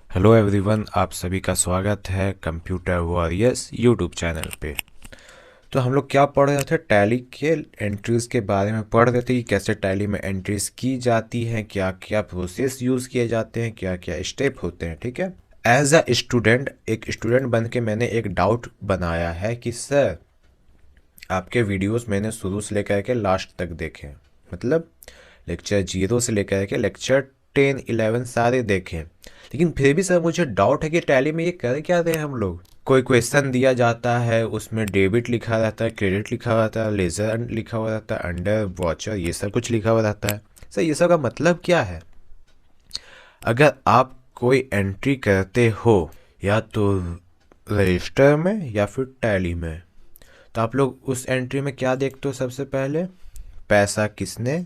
Hello everyone, आप सभी का स्वागत है कंप्यूटर वॉरियर्स यूट्यूब चैनल पे। तो हम लोग क्या पढ़ रहे थे, टैली के एंट्रीज़ के बारे में पढ़ रहे थे कि कैसे टैली में एंट्रीज़ की जाती हैं, क्या क्या प्रोसेस यूज़ किए जाते हैं, क्या क्या स्टेप होते हैं। ठीक है। एज अ स्टूडेंट, एक स्टूडेंट बन के मैंने एक डाउट बनाया है कि सर, आपके वीडियोस मैंने शुरू से लेकर के लास्ट तक देखे, मतलब लेक्चर 0 से लेकर के लेक्चर 10 11 सारे देखे, लेकिन फिर भी सर मुझे डाउट है कि टैली में ये कर क्या रहे हैं हम लोग। कोई क्वेश्चन दिया जाता है, उसमें डेबिट लिखा रहता है, क्रेडिट लिखा रहता है, लेजर लिखा हुआ रहता है, अंडर वॉचर, ये सब कुछ लिखा हुआ रहता है। सर ये सब का मतलब क्या है? अगर आप कोई एंट्री करते हो या तो रजिस्टर में या फिर टैली में, तो आप लोग उस एंट्री में क्या देखते हो? सबसे पहले पैसा किसने,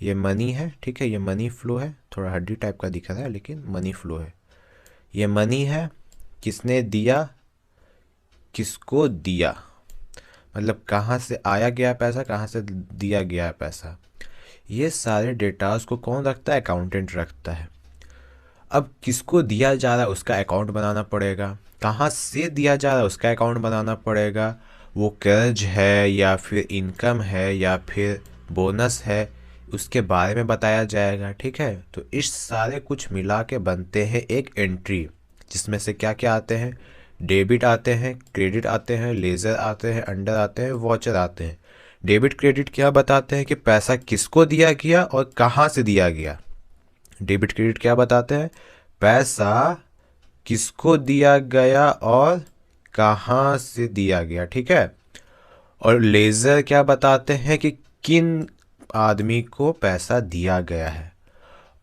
ये मनी है, ठीक है, ये मनी फ्लो है, थोड़ा हड्डी टाइप का दिख रहा है लेकिन मनी फ्लो है। ये मनी है, किसने दिया, किसको दिया, मतलब कहाँ से आया गया पैसा, कहाँ से दिया गया पैसा। ये सारे डेटास को कौन रखता है? अकाउंटेंट रखता है। अब किसको दिया जा रहा है उसका अकाउंट बनाना पड़ेगा, कहाँ से दिया जा रहा है उसका अकाउंट बनाना पड़ेगा, वो कर्ज है या फिर इनकम है या फिर बोनस है, उसके बारे में बताया जाएगा। ठीक है। तो इस सारे कुछ मिला के बनते हैं एक एंट्री, जिसमें से क्या क्या आते हैं? डेबिट आते हैं, क्रेडिट आते हैं, लेज़र आते हैं, अंडर आते हैं, वॉचर आते हैं। डेबिट क्रेडिट क्या बताते हैं कि पैसा किसको दिया गया और कहाँ से दिया गया। डेबिट क्रेडिट क्या बताते हैं? पैसा किसको दिया गया और कहाँ से दिया गया। ठीक है। और लेज़र क्या बताते हैं कि किन आदमी को पैसा दिया गया है।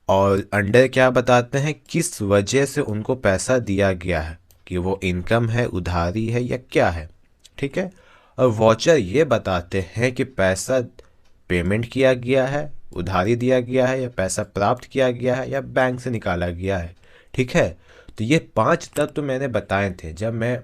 और अंडर क्या बताते हैं किस वजह से उनको पैसा दिया गया है, कि वो इनकम है, उधारी है या क्या है। ठीक है। और वॉचर ये बताते हैं कि पैसा पेमेंट किया गया है, उधारी दिया गया है, या पैसा प्राप्त किया गया है, या बैंक से निकाला गया है। ठीक है। तो ये 5 तत्व मैंने बताए थे जब मैं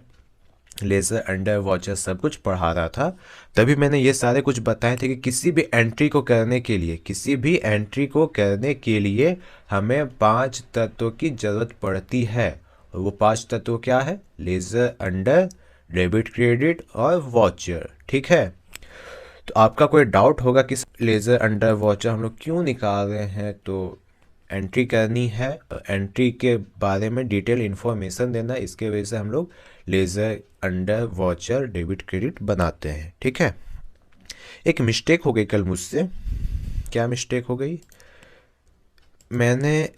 लेज़र, अंडर, वॉचर सब कुछ पढ़ा रहा था। तभी मैंने ये सारे कुछ बताए थे कि किसी भी एंट्री को करने के लिए, किसी भी एंट्री को करने के लिए हमें 5 तत्वों की ज़रूरत पड़ती है। और वो 5 तत्व क्या है? लेज़र, अंडर, डेबिट क्रेडिट और वॉचर। ठीक है। तो आपका कोई डाउट होगा कि लेज़र, अंडर, वॉचर हम लोग क्यों निकाल रहे हैं। तो एंट्री करनी है, एंट्री के बारे में डिटेल इन्फॉर्मेशन देना, इसके वजह से हम लोग laser, under, watcher, debit credit बनाते हैं। ठीक है। एक मिस्टेक हो गई कल मुझसे। क्या मिस्टेक हो गई? मैंने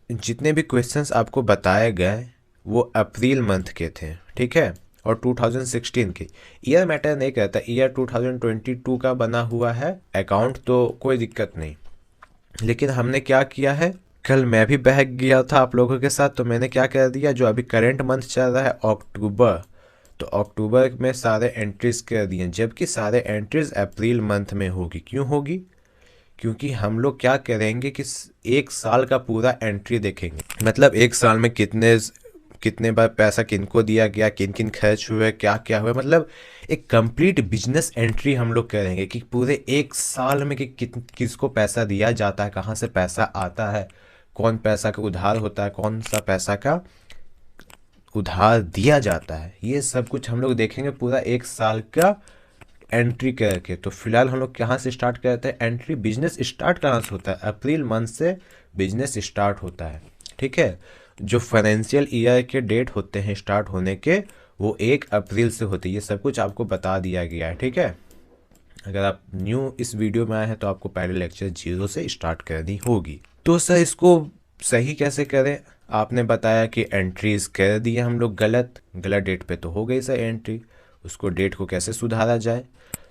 जितने भी क्वेश्चंस आपको बताए गए वो अप्रैल मंथ के थे। ठीक है। और 2016 के, ईयर मैटर नहीं करता, ईयर 2022 का बना हुआ है अकाउंट, तो कोई दिक्कत नहीं। लेकिन हमने क्या किया है, कल मैं भी बहक गया था आप लोगों के साथ, तो मैंने क्या कर दिया, जो अभी करंट मंथ चल रहा है अक्टूबर, तो अक्टूबर में सारे एंट्रीज कर दिए, जबकि सारे एंट्रीज अप्रैल मंथ में होगी। क्यों होगी? क्योंकि हम लोग क्या करेंगे कि एक साल का पूरा एंट्री देखेंगे, मतलब एक साल में कितने कितने बार पैसा किनको दिया गया, किन किन खर्च हुए, क्या क्या हुआ, मतलब एक कंप्लीट बिजनेस एंट्री हम लोग करेंगे कि पूरे एक साल में कि किसको पैसा दिया जाता है, कहाँ से पैसा आता है, कौन पैसा का उधार होता है, कौन सा पैसा का उधार दिया जाता है। ये सब कुछ हम लोग देखेंगे पूरा एक साल का एंट्री करके। तो फिलहाल हम लोग कहाँ से स्टार्ट करते हैं एंट्री? बिजनेस स्टार्ट कहाँ से होता है? अप्रैल मंथ से बिजनेस स्टार्ट होता है। ठीक है। जो फाइनेंशियल ईयर के डेट होते हैं स्टार्ट होने के, वो 1 अप्रैल से होते हैं। ये सब कुछ आपको बता दिया गया है। ठीक है। अगर आप न्यू इस वीडियो में आए हैं तो आपको पहले लेक्चर 0 से स्टार्ट करनी होगी। तो सर इसको सही कैसे करें? आपने बताया कि एंट्रीज कर दिए हम लोग गलत, गलत डेट पे तो हो गई सर एंट्री, उसको डेट को कैसे सुधारा जाए,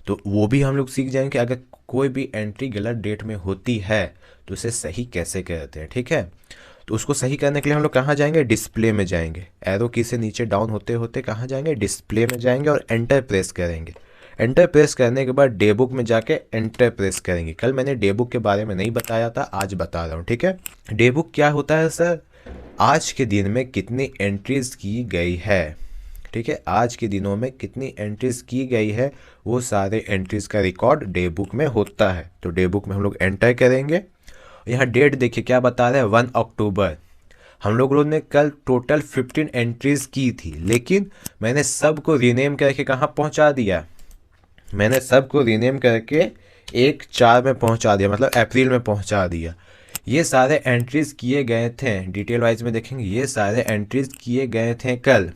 तो वो भी हम लोग सीख जाएंगे। अगर कोई भी एंट्री गलत डेट में होती है तो उसे सही कैसे करते हैं। ठीक है। तो उसको सही करने के लिए हम लोग कहाँ जाएंगे? डिस्प्ले में जाएंगे, एरो की से नीचे डाउन होते होते कहाँ जाएंगे? डिस्प्ले में जाएंगे और एंटर प्रेस करेंगे। एंटर प्रेस करने के बाद डे बुक में जाके एंटर प्रेस करेंगे। कल मैंने डे बुक के बारे में नहीं बताया था, आज बता रहा हूँ। ठीक है। डे बुक क्या होता है सर? आज के दिन में कितनी एंट्रीज की गई है। ठीक है। आज के दिनों में कितनी एंट्रीज की गई है, वो सारे एंट्रीज का रिकॉर्ड डे बुक में होता है। तो डे बुक में हम लोग एंटर करेंगे। यहाँ डेट देखिए क्या बता रहे हैं, 1 अक्टूबर। हम लोगों ने कल टोटल 15 एंट्रीज की थी, लेकिन मैंने सबको रीनेम करके कहाँ पहुँचा दिया, मैंने सबको रीनेम करके 1/4 में पहुँचा दिया, मतलब अप्रैल में पहुँचा दिया। ये सारे एंट्रीज किए गए थे, डिटेल वाइज में देखेंगे, ये सारे एंट्रीज किए गए थे कल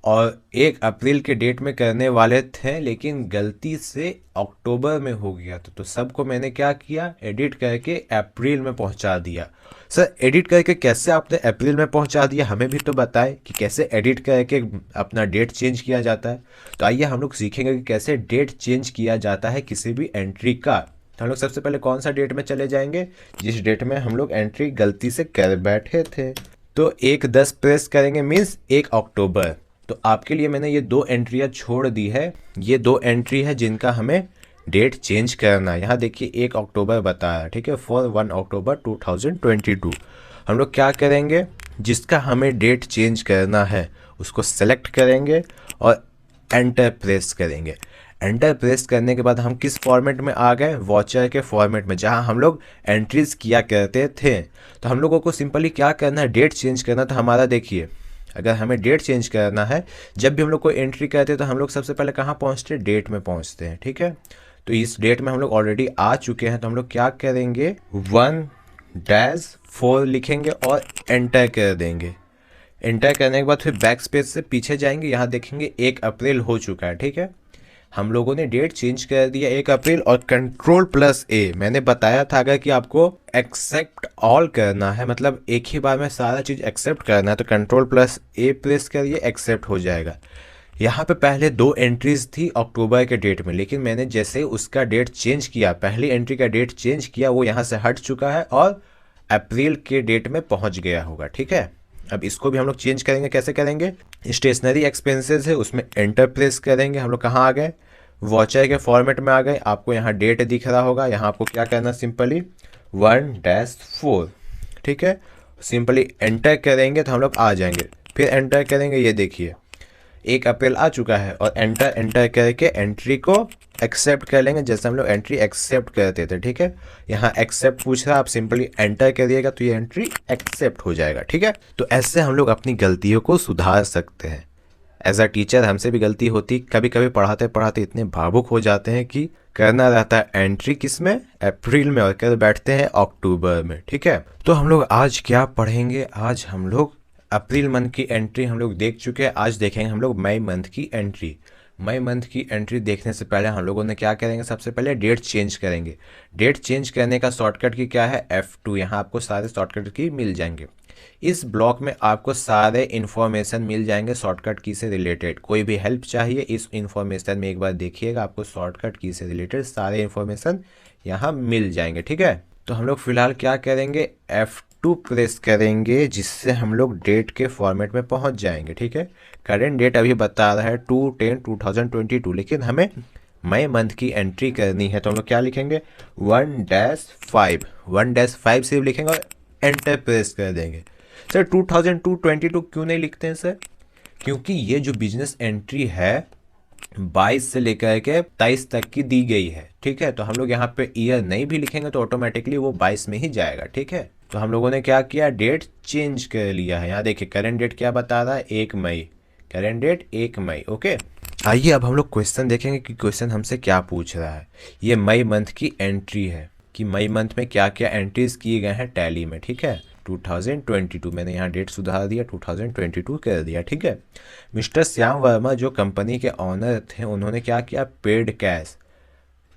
और 1 अप्रैल के डेट में करने वाले थे, लेकिन गलती से अक्टूबर में हो गया तो सबको मैंने क्या किया, एडिट करके अप्रैल में पहुंचा दिया। सर एडिट करके कैसे आपने अप्रैल में पहुंचा दिया, हमें भी तो बताएं कि कैसे एडिट करके अपना डेट चेंज किया जाता है। तो आइए हम लोग सीखेंगे कि कैसे डेट चेंज किया जाता है किसी भी एंट्री का। तो हम लोग सबसे पहले कौन सा डेट में चले जाएंगे, जिस डेट में हम लोग एंट्री गलती से कर बैठे थे। तो 1/10 प्रेस करेंगे, मीन्स 1 अक्टूबर। तो आपके लिए मैंने ये 2 एंट्रियाँ छोड़ दी है, ये 2 एंट्री है जिनका हमें डेट चेंज करना है। यहाँ देखिए 1 अक्टूबर बताया, ठीक है, फॉर 1 अक्टूबर 2022। हम लोग क्या करेंगे, जिसका हमें डेट चेंज करना है उसको सेलेक्ट करेंगे और एंटर प्रेस करेंगे। एंटर प्रेस करने के बाद हम किस फॉर्मेट में आ गए, वॉचर के फॉर्मेट में, जहां हम लोग एंट्रीज किया करते थे। तो हम लोगों को सिंपली क्या करना है, डेट चेंज करना। तो हमारा देखिए, अगर हमें डेट चेंज करना है, जब भी हम लोग कोई एंट्री करते हैं तो हम लोग सबसे पहले कहाँ पहुँचते हैं, डेट में पहुँचते हैं, ठीक है। तो इस डेट में हम लोग ऑलरेडी आ चुके हैं, तो हम लोग क्या करेंगे, 1-4 लिखेंगे और एंटर कर देंगे। एंटर करने के बाद फिर बैक स्पेस से पीछे जाएंगे, यहाँ देखेंगे 1 अप्रैल हो चुका है, ठीक है। हम लोगों ने डेट चेंज कर दिया 1 अप्रैल, और Ctrl+A, मैंने बताया था अगर कि आपको एक्सेप्ट ऑल करना है, मतलब एक ही बार में सारा चीज़ एक्सेप्ट करना है, तो Ctrl+A प्रेस करिए, एक्सेप्ट हो जाएगा। यहाँ पे पहले 2 एंट्रीज थी अक्टूबर के डेट में, लेकिन मैंने जैसे उसका डेट चेंज किया, पहली एंट्री का डेट चेंज किया, वो यहाँ से हट चुका है और अप्रैल के डेट में पहुँच गया होगा, ठीक है। अब इसको भी हम लोग चेंज करेंगे, कैसे करेंगे, स्टेशनरी एक्सपेंसेस है उसमें एंटर प्रेस करेंगे। हम लोग कहाँ आ गए, वॉचर के फॉर्मेट में आ गए। आपको यहाँ डेट दिख रहा होगा, यहाँ आपको क्या करना, सिंपली 1-4, ठीक है। सिंपली एंटर करेंगे तो हम लोग आ जाएंगे, फिर एंटर करेंगे, ये देखिए 1 अप्रैल आ चुका है, और एंटर करके एंट्री को एक्सेप्ट कर लेंगे, जैसे हम लोग एंट्री एक्सेप्ट करते थे, ठीक है। यहाँ एक्सेप्ट पूछ रहा है, आप सिंपली एंटर करिएगा तो ये एंट्री एक्सेप्ट हो जाएगा, ठीक है। तो ऐसे हम लोग अपनी गलतियों को सुधार सकते हैं। एज अ टीचर हमसे भी गलती होती, कभी कभी पढ़ाते पढ़ाते इतने भावुक हो जाते हैं कि करना रहता है एंट्री किस में, अप्रैल में, और कर बैठते हैं अक्टूबर में, ठीक है। तो हम लोग आज क्या पढ़ेंगे, आज हम लोग अप्रैल मंथ की एंट्री हम लोग देख चुके हैं, आज देखेंगे हम लोग मई मंथ की एंट्री। मई मंथ की एंट्री देखने से पहले हम लोगों ने क्या करेंगे, सबसे पहले डेट चेंज करेंगे। डेट चेंज करने का शॉर्टकट की क्या है, F2। यहाँ आपको सारे शॉर्टकट की मिल जाएंगे। इस ब्लॉक में आपको सारे इन्फॉर्मेशन मिल जाएंगे शॉर्टकट की से रिलेटेड। कोई भी हेल्प चाहिए इस इन्फॉर्मेशन में एक बार देखिएगा, आपको शॉर्टकट की से रिलेटेड सारे इन्फॉर्मेशन यहाँ मिल जाएंगे, ठीक है। तो हम लोग फिलहाल क्या करेंगे, F2 प्रेस करेंगे, जिससे हम लोग डेट के फॉर्मेट में पहुंच जाएंगे, ठीक है। करेंट डेट अभी बता रहा है 2/10/2022, लेकिन हमें मई मंथ की एंट्री करनी है, तो हम लोग क्या लिखेंगे, 1-5 सिर्फ लिखेंगे और एंटर प्रेस कर देंगे। सर 2022 क्यों नहीं लिखते हैं सर, क्योंकि ये जो बिजनेस एंट्री है 22 से लेकर के 23 तक की दी गई है, ठीक है। तो हम लोग यहाँ पे ईयर नहीं भी लिखेंगे तो ऑटोमेटिकली वो 22 में ही जाएगा, ठीक है। तो हम लोगों ने क्या किया, डेट चेंज कर लिया है। यहाँ देखिए करंट डेट क्या बता रहा है, 1 मई, करंट डेट 1 मई, ओके। आइए अब हम लोग क्वेश्चन देखेंगे कि क्वेश्चन हमसे क्या पूछ रहा है। ये मई मंथ की एंट्री है कि मई मंथ में क्या क्या एंट्रीज किए गए हैं टैली में, ठीक है। 2022, मैंने यहाँ डेट सुधार दिया, 2022 कर दिया, ठीक है। मिस्टर श्याम वर्मा जो कंपनी के ऑनर थे, उन्होंने क्या किया, पेड कैश,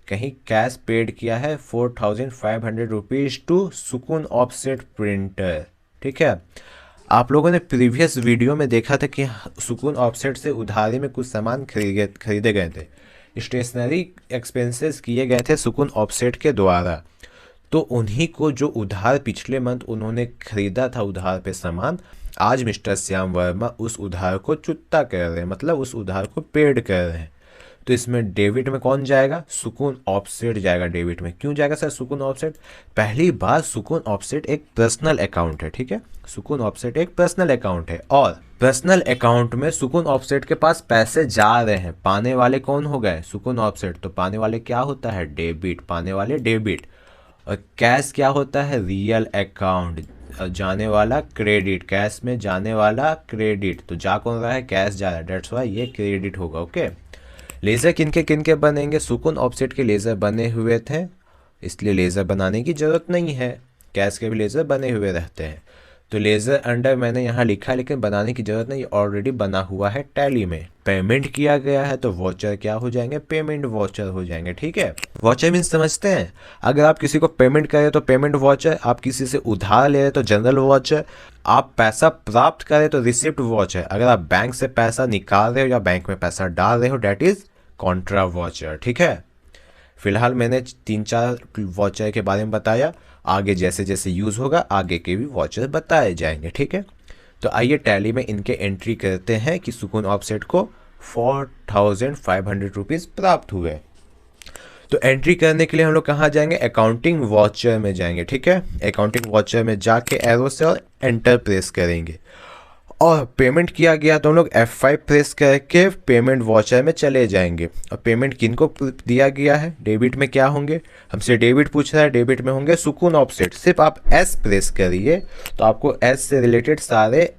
कहीं कैश पेड किया है 4500 रुपीज़ टू सुकून ऑफसेट प्रिंटर, ठीक है। आप लोगों ने प्रीवियस वीडियो में देखा था कि सुकून ऑफसेट से उधारी में कुछ सामान खरीदे गए थे, स्टेशनरी एक्सपेंसेस किए गए थे सुकून ऑफसेट के द्वारा। तो उन्हीं को जो उधार पिछले मंथ उन्होंने खरीदा था उधार पे सामान, आज मिस्टर श्याम वर्मा उस उधार को चुकता कर रहे हैं, मतलब उस उधार को पेड कर रहे हैं। तो इसमें डेबिट में कौन जाएगा, सुकून ऑफसेट जाएगा डेबिट में। क्यों जाएगा सर सुकून ऑफसेट, पहली बार सुकून ऑफसेट एक पर्सनल अकाउंट है, ठीक है। सुकून ऑफसेट एक पर्सनल अकाउंट है, और पर्सनल अकाउंट में सुकून ऑफसेट के पास पैसे जा रहे हैं, पाने वाले कौन हो गए, सुकून ऑफसेट। तो पाने वाले क्या होता है, डेबिट, पाने वाले डेबिट। और कैश क्या होता है, रियल अकाउंट, जाने वाला क्रेडिट, कैश में जाने वाला क्रेडिट, तो जा कौन रहा है, कैश जा रहा है, डेट्स वाई ये क्रेडिट होगा। ओके, लेज़र किनके बनेंगे, सुकून ऑफसेट के लेज़र बने हुए थे, इसलिए लेज़र बनाने की ज़रूरत नहीं है, कैश के भी लेज़र बने हुए रहते हैं। तो लेज़र अंडर मैंने यहाँ लिखा है, लेकिन बनाने की ज़रूरत नहीं, ऑलरेडी बना हुआ है टैली में। पेमेंट किया गया है तो वॉचर क्या हो जाएंगे, पेमेंट वॉचर हो जाएंगे। ठीक है, वॉचर मीन्स समझते हैं, अगर आप किसी को पेमेंट करें तो पेमेंट वॉचर, आप किसी से उधार ले रहे तो जनरल वॉचर, आप पैसा प्राप्त करें तो रिसिप्ट वॉचर, अगर आप बैंक से पैसा निकाल रहे हो या बैंक में पैसा डाल रहे हो डेट इज़ कॉन्ट्रा वॉचर। ठीक है, फिलहाल मैंने 3-4 वॉचर के बारे में बताया, आगे जैसे जैसे यूज़ होगा आगे के भी वॉचर बताए जाएंगे। ठीक है, तो आइए टैली में इनके एंट्री करते हैं कि सुकून ऑफसेट को 4500 रुपीज़ प्राप्त हुए। तो एंट्री करने के लिए हम लोग कहाँ जाएंगे, अकाउंटिंग वॉचर में जाएंगे। ठीक है, अकाउंटिंग वॉचर में जाके एरो से और एंटर प्रेस करेंगे, और पेमेंट किया गया तो हम लोग F5 प्रेस करके पेमेंट वॉचर में चले जाएंगे। और पेमेंट किनको दिया गया है, डेबिट में क्या होंगे, हमसे डेबिट पूछ रहा है, डेबिट में होंगे सुकून ऑफसेट। सिर्फ आप S प्रेस करिए तो आपको S से रिलेटेड सारे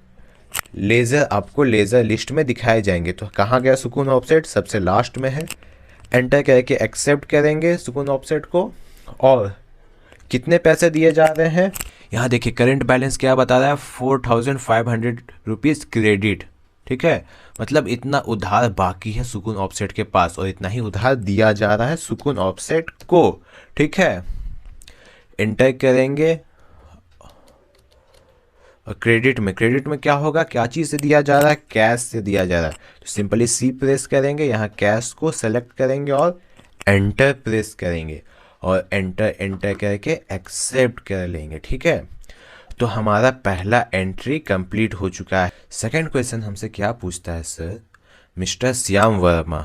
लेज़र आपको लेज़र लिस्ट में दिखाए जाएंगे। तो कहाँ गया सुकून ऑफसेट, सबसे लास्ट में है। एंटर करके एक्सेप्ट करेंगे सुकून ऑफसेट को, और कितने पैसे दिए जा रहे हैं, यहाँ देखिए करंट बैलेंस क्या बता रहा है, 4500 रुपीज़ क्रेडिट। ठीक है, मतलब इतना उधार बाकी है सुकून ऑफसेट के पास, और इतना ही उधार दिया जा रहा है सुकून ऑफसेट को। ठीक है, एंटर करेंगे, और क्रेडिट में क्या होगा, क्या चीज़ से दिया जा रहा है, कैश से दिया जा रहा है, तो सिंपली सी प्रेस करेंगे, यहाँ कैश को सेलेक्ट करेंगे और एंटर प्रेस करेंगे, और एंटर करके एक्सेप्ट कर लेंगे। ठीक है, तो हमारा पहला एंट्री कंप्लीट हो चुका है। सेकंड क्वेश्चन हमसे क्या पूछता है, sir mister Shyam Verma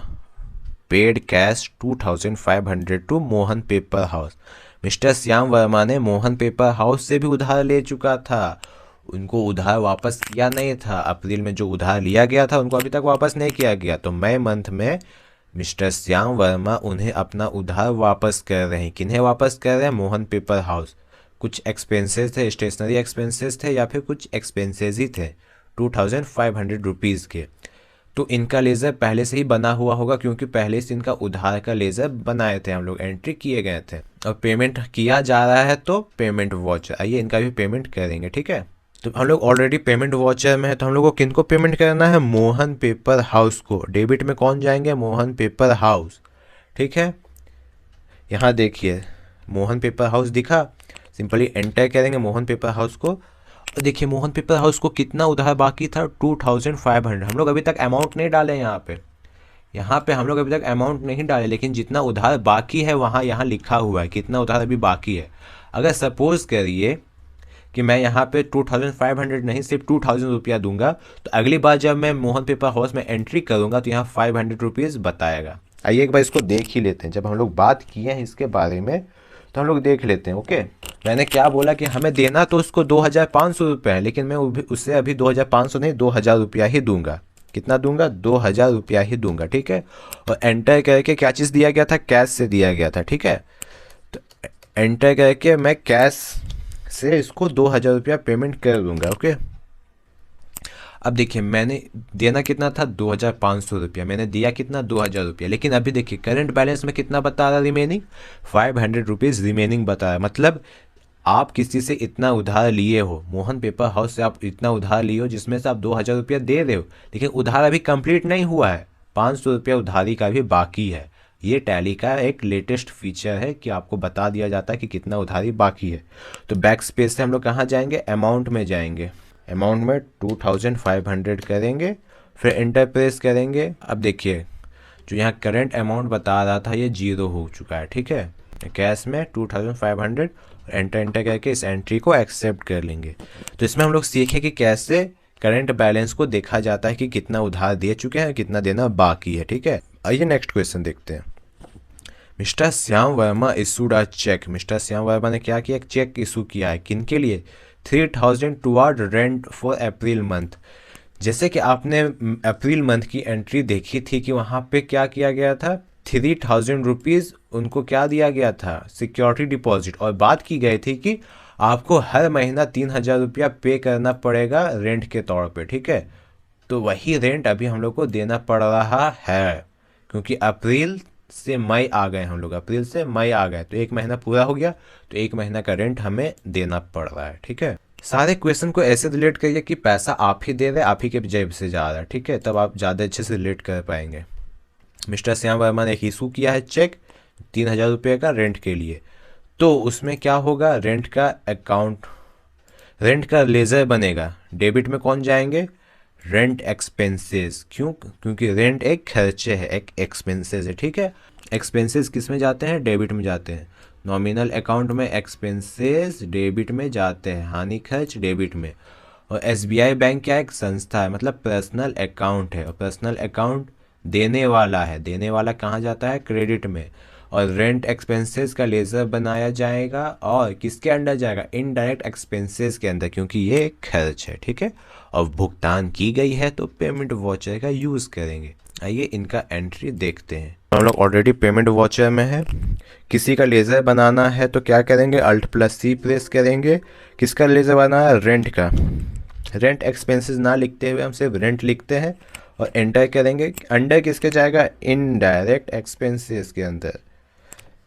paid cash 2500 to Mohan paper house. Mister Shyam Verma ने मोहन पेपर हाउस से भी उधार ले चुका था, उनको उधार वापस किया नहीं था, अप्रैल में जो उधार लिया गया था उनको अभी तक वापस नहीं किया गया। तो मई मंथ में मिस्टर श्याम वर्मा उन्हें अपना उधार वापस कर रहे हैं। किन्हें वापस कर रहे हैं, मोहन पेपर हाउस। कुछ एक्सपेंसेस थे, स्टेशनरी एक्सपेंसेस थे या फिर कुछ एक्सपेंसेस ही थे 2500 रुपीज़ के। तो इनका लेज़र पहले से ही बना हुआ होगा, क्योंकि पहले से इनका उधार का लेज़र बनाए थे, हम लोग एंट्री किए गए थे। और पेमेंट किया जा रहा है तो पेमेंट वॉचर, आइए इनका भी पेमेंट करेंगे। ठीक है, तो हम लोग ऑलरेडी पेमेंट वॉचर में है, तो हम लोग को किनको पेमेंट करना है, मोहन पेपर हाउस को। डेबिट में कौन जाएंगे, मोहन पेपर हाउस। ठीक है, यहाँ देखिए मोहन पेपर हाउस दिखा, सिंपली एंटर करेंगे मोहन पेपर हाउस को, और देखिए मोहन पेपर हाउस को कितना उधार बाकी था, 2500। हम लोग अभी तक अमाउंट नहीं डाले यहाँ पे हम लोग अभी तक अमाउंट नहीं डाले, लेकिन जितना उधार बाकी है वहाँ यहाँ लिखा हुआ है कितना उधार अभी बाकी है। अगर सपोज करिए कि मैं यहाँ पे 2500 नहीं सिर्फ 2000 रुपया दूंगा, तो अगली बार जब मैं मोहन पेपर हाउस में एंट्री करूँगा तो यहाँ 500 रुपीज़ बताएगा। आइए एक बार इसको देख ही लेते हैं, जब हम लोग बात किए हैं इसके बारे में तो हम लोग देख लेते हैं। ओके, मैंने क्या बोला कि हमें देना तो उसको 2500 रुपये है, लेकिन मैं उससे अभी 2500 नहीं 2000 रुपया ही दूंगा। कितना दूंगा, 2000 रुपया ही दूंगा। ठीक है, और एंटर करके क्या चीज़ दिया गया था, कैश से दिया गया था। ठीक है, तो एंटर करके मैं कैश से इसको 2000 रुपया पेमेंट कर दूंगा। ओके, अब देखिए मैंने देना कितना था, 2500 रुपया, मैंने दिया कितना, 2000 रुपया, लेकिन अभी देखिए करंट बैलेंस में कितना बता रहा है, रिमेनिंग 500 रुपीज़ रिमेनिंग बता रहा है। मतलब आप किसी से इतना उधार लिए हो, मोहन पेपर हाउस से आप इतना उधार लिए हो जिसमें से आप 2000 रुपया दे रहे हो, लेकिन उधार अभी कंप्लीट नहीं हुआ है, 500 रुपया उधारी का भी बाकी है। ये टैली का एक लेटेस्ट फीचर है कि आपको बता दिया जाता है कि कितना उधारी बाकी है। तो बैक स्पेस से हम लोग कहाँ जाएंगे, अमाउंट में जाएंगे, अमाउंट में 2500 करेंगे, फिर एंटर प्रेस करेंगे। अब देखिए जो यहाँ करंट अमाउंट बता रहा था ये 0 हो चुका है। ठीक है, कैश में 2500, एंटर करके इस एंट्री को एक्सेप्ट कर लेंगे। तो इसमें हम लोग सीखे कि कैसे करंट बैलेंस को देखा जाता है कि कितना उधार दे चुके हैं, कितना देना बाकी है। ठीक है, आइए नेक्स्ट क्वेश्चन देखते हैं। Mister Shyam Verma issued a cheque. Mister Shyam Verma ने क्या किया, एक चेक इशू किया है, किनके लिए, 3000 toward rent for April month. जैसे कि आपने अप्रैल मंथ की एंट्री देखी थी कि वहाँ पे क्या किया गया था, 3000 रुपीज़ उनको क्या दिया गया था, सिक्योरिटी डिपॉजिट, और बात की गई थी कि आपको हर महीना 3,000 रुपया पे करना पड़ेगा रेंट के तौर पे, ठीक है। तो वही रेंट अभी हम लोग को देना पड़ रहा है, क्योंकि अप्रैल से मई आ गए, हम लोग अप्रैल से मई आ गए, तो 1 महीना पूरा हो गया, तो 1 महीना का रेंट हमें देना पड़ रहा है, ठीक है। सारे क्वेश्चन को ऐसे रिलेट करिए कि पैसा आप ही दे रहे, आप ही के जेब से जा रहा है, ठीक है, तब आप ज़्यादा अच्छे से रिलेट कर पाएंगे। मिस्टर श्याम वर्मा ने एक इशू किया है चेक 3,000 रुपये का रेंट के लिए, तो उसमें क्या होगा, रेंट का अकाउंट, रेंट का लेज़र बनेगा, डेबिट में कौन जाएंगे, रेंट एक्सपेंसेस। क्यों, क्योंकि रेंट एक खर्चे है, एक एक्सपेंसेस है, ठीक है। एक्सपेंसेस किस में जाते हैं, डेबिट में जाते हैं। नॉमिनल अकाउंट में एक्सपेंसेस डेबिट में जाते हैं, हानि खर्च डेबिट में। और एसबीआई बैंक क्या है, एक संस्था है, मतलब पर्सनल अकाउंट है, और पर्सनल अकाउंट देने वाला है, देने वाला कहाँ जाता है, क्रेडिट में। और रेंट एक्सपेंसेस का लेज़र बनाया जाएगा और किसके अंडर जाएगा, इनडायरेक्ट एक्सपेंसेस के अंदर, क्योंकि ये एक खर्च है, ठीक है। और भुगतान की गई है तो पेमेंट वाउचर का यूज़ करेंगे। आइए इनका एंट्री देखते हैं। हम लोग ऑलरेडी पेमेंट वाउचर में है। किसी का लेज़र बनाना है तो क्या करेंगे, Alt+C प्रेस करेंगे। किसका लेज़र बनाना है, रेंट का। रेंट एक्सपेंसेस ना लिखते हुए हम सिर्फ रेंट लिखते हैं और एंटर करेंगे। अंडर किसके जाएगा, इनडायरेक्ट एक्सपेंसेस के अंदर,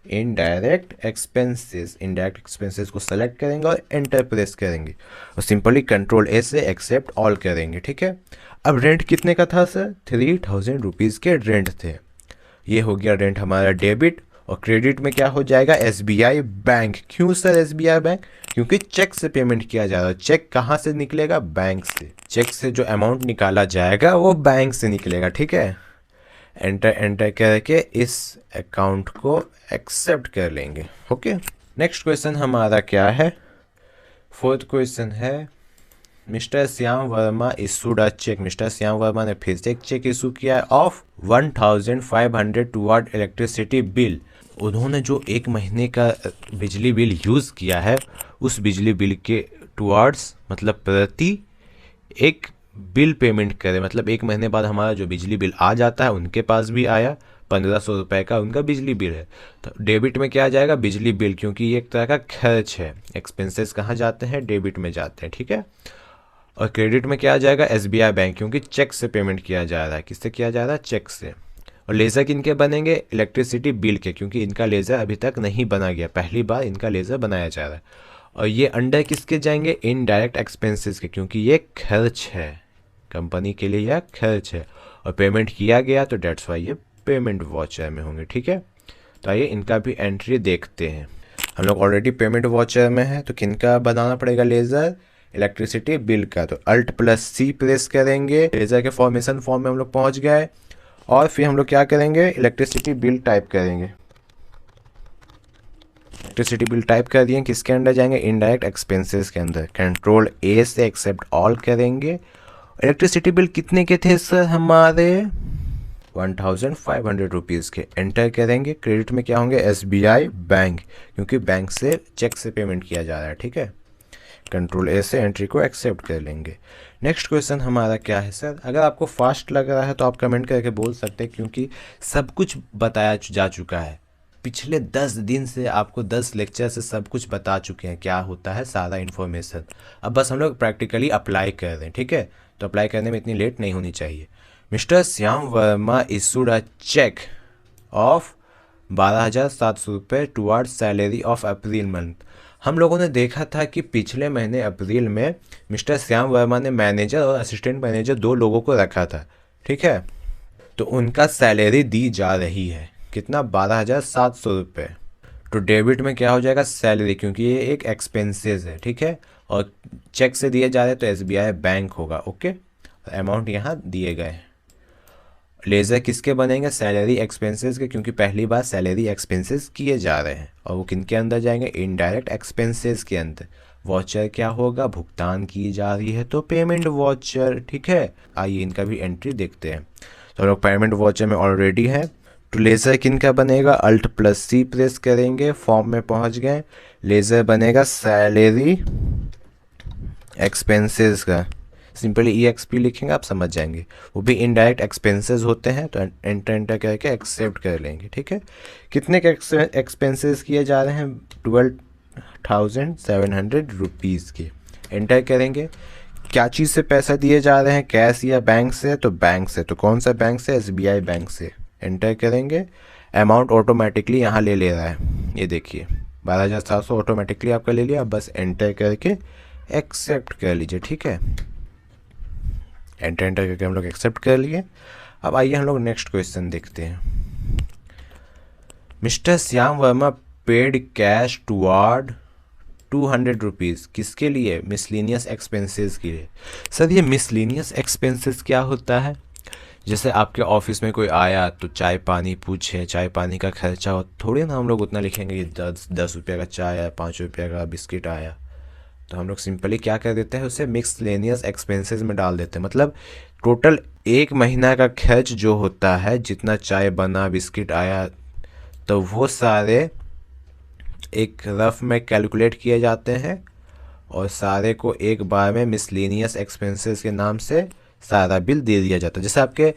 इनडायरेक्ट एक्सपेंसेस को सेलेक्ट करेंगे और एंटर प्रेस करेंगे और सिंपली Ctrl+A से एक्सेप्ट ऑल करेंगे, ठीक है। अब रेंट कितने का था सर, 3,000 रुपीज़ के रेंट थे। ये हो गया रेंट हमारा डेबिट। और क्रेडिट में क्या हो जाएगा, एसबीआई बैंक। क्यों सर एसबीआई बैंक, क्योंकि चेक से पेमेंट किया जा रहा है। चेक कहाँ से निकलेगा, बैंक से। चेक से जो अमाउंट निकाला जाएगा वो बैंक से निकलेगा, ठीक है। एंटर करके इस अकाउंट को एक्सेप्ट कर लेंगे, ओके। नेक्स्ट क्वेश्चन हमारा क्या है, फोर्थ क्वेश्चन है, mister Shyam Verma issued a cheque. Mister Shyam Verma ने फिर से एक चेक इशू किया है ऑफ 1,500 टुवर्ड इलेक्ट्रिसिटी बिल। उन्होंने जो 1 महीने का बिजली बिल यूज़ किया है, उस बिजली बिल के टुवर्ड्स मतलब प्रति एक बिल पेमेंट करें, मतलब 1 महीने बाद हमारा जो बिजली बिल आ जाता है उनके पास भी आया, 1,500 रुपये का उनका बिजली बिल है। तो डेबिट में क्या जाएगा, बिजली बिल, क्योंकि ये एक तरह का खर्च है। एक्सपेंसेस कहाँ जाते हैं, डेबिट में जाते हैं, ठीक है। और क्रेडिट में क्या आ जाएगा, एसबीआई बैंक, क्योंकि चेक से पेमेंट किया जा रहा है। किससे किया जा रहा है, चेक से। और लेज़र किनके बनेंगे, इलेक्ट्रिसिटी बिल के, क्योंकि इनका लेज़र अभी तक नहीं बना गया, पहली बार इनका लेज़र बनाया जा रहा है। और ये अंडर किसके जाएंगे, इनडायरेक्ट एक्सपेंसेस के, क्योंकि ये खर्च है, कंपनी के लिए यह खर्च है। और पेमेंट किया गया तो डेट्स वाई ये पेमेंट वाउचर में होंगे, ठीक है। तो आइए इनका भी एंट्री देखते हैं। हम लोग ऑलरेडी पेमेंट वाउचर में है, तो किनका बनाना पड़ेगा लेज़र, इलेक्ट्रिसिटी बिल का। तो Alt+C प्रेस करेंगे, लेज़र के फॉर्मेशन फॉर्म में हम लोग पहुंच गए। और फिर हम लोग क्या करेंगे, इलेक्ट्रिसिटी बिल टाइप करेंगे। इलेक्ट्रिसिटी बिल टाइप कर दिए, किसके अंदर जाएंगे, इनडायरेक्ट एक्सपेंसेस के अंदर। Ctrl+A से एक्सेप्ट ऑल करेंगे। इलेक्ट्रिसिटी बिल कितने के थे सर, हमारे 1,500 रुपीज़ के। एंटर करेंगे। क्रेडिट में क्या होंगे, एसबीआई बैंक, क्योंकि बैंक से चेक से पेमेंट किया जा रहा है, ठीक है। Ctrl+A से एंट्री को एक्सेप्ट कर लेंगे। नेक्स्ट क्वेश्चन हमारा क्या है सर, अगर आपको फास्ट लग रहा है तो आप कमेंट करके बोल सकते हैं, क्योंकि सब कुछ बताया जा चुका है। पिछले 10 दिन से आपको 10 लेक्चर से सब कुछ बता चुके हैं, क्या होता है सारा इन्फॉर्मेशन। अब बस हम लोग प्रैक्टिकली अप्लाई कर रहे हैं, ठीक है। तो अप्लाई करने में इतनी लेट नहीं होनी चाहिए। Mister Shyam Verma issued a cheque of 12,700 रुपये toward salary of April month. हम लोगों ने देखा था कि पिछले महीने अप्रैल में मिस्टर श्याम वर्मा ने मैनेजर और असिस्टेंट मैनेजर 2 लोगों को रखा था, ठीक है। तो उनका सैलरी दी जा रही है, कितना, 12,700 रुपये। तो डेबिट में क्या हो जाएगा, सैलरी, क्योंकि ये एक एक्सपेंसेस है, ठीक है। और चेक से दिए जा रहे हैं तो एसबीआई बैंक होगा, ओके। अमाउंट यहाँ दिए गए। लेज़र किसके बनेंगे, सैलरी एक्सपेंसेस के, क्योंकि पहली बार सैलरी एक्सपेंसेस किए जा रहे हैं। और वो किनके अंदर जाएंगे, इनडायरेक्ट एक्सपेंसेस के अंदर। वाउचर क्या होगा, भुगतान की जा रही है तो पेमेंट वाउचर, ठीक है। आइए इनका भी एंट्री देखते हैं। तो हम लोग पेमेंट वाउचर में ऑलरेडी है। तो लेज़र किनका बनेगा, Alt+C प्रेस करेंगे, फॉर्म में पहुंच गए। लेज़र बनेगा सैलरी एक्सपेंसेस का, सिंपली EXP लिखेंगे, आप समझ जाएंगे। वो भी इनडायरेक्ट एक्सपेंसेस होते हैं, तो एंटर करके एक्सेप्ट कर लेंगे, ठीक है। कितने के एक्सपेंसेस किए जा रहे हैं, ₹30,700 की। एंटर करेंगे। क्या चीज़ से पैसा दिए जा रहे हैं, कैश या बैंक से? तो बैंक से। तो कौन सा बैंक से? SBI बैंक से। एंटर करेंगे। अमाउंट ऑटोमेटिकली यहाँ ले रहा है, ये देखिए 12,700 ऑटोमेटिकली आपका ले लिया। बस एंटर करके एक्सेप्ट कर लीजिए, ठीक है। एंटर करके हम लोग एक्सेप्ट कर लिए। अब आइए हम लोग नेक्स्ट क्वेश्चन देखते हैं। Mister Shyam Verma paid cash toward ₹200। किसके लिए? मिसलेनियस एक्सपेंसेस के लिए। सर ये मिसलेनियस एक्सपेंसेस क्या होता है? जैसे आपके ऑफिस में कोई आया तो चाय पानी पूछे, चाय पानी का खर्चा हो, थोड़ी ना हम लोग उतना लिखेंगे कि 10 रुपये का चाय आया, 5 रुपये का बिस्किट आया। तो हम लोग सिंपली क्या कर देते हैं, उसे मिसलेनियस एक्सपेंसेस में डाल देते हैं। मतलब टोटल एक महीना का खर्च जो होता है, जितना चाय बना, बिस्किट आया, तो वो सारे एक रफ में कैलकुलेट किए जाते हैं और सारे को एक बार में मिसलेनियस एक्सपेंसेस के नाम से सारा बिल दे दिया जाता है। जैसे आपके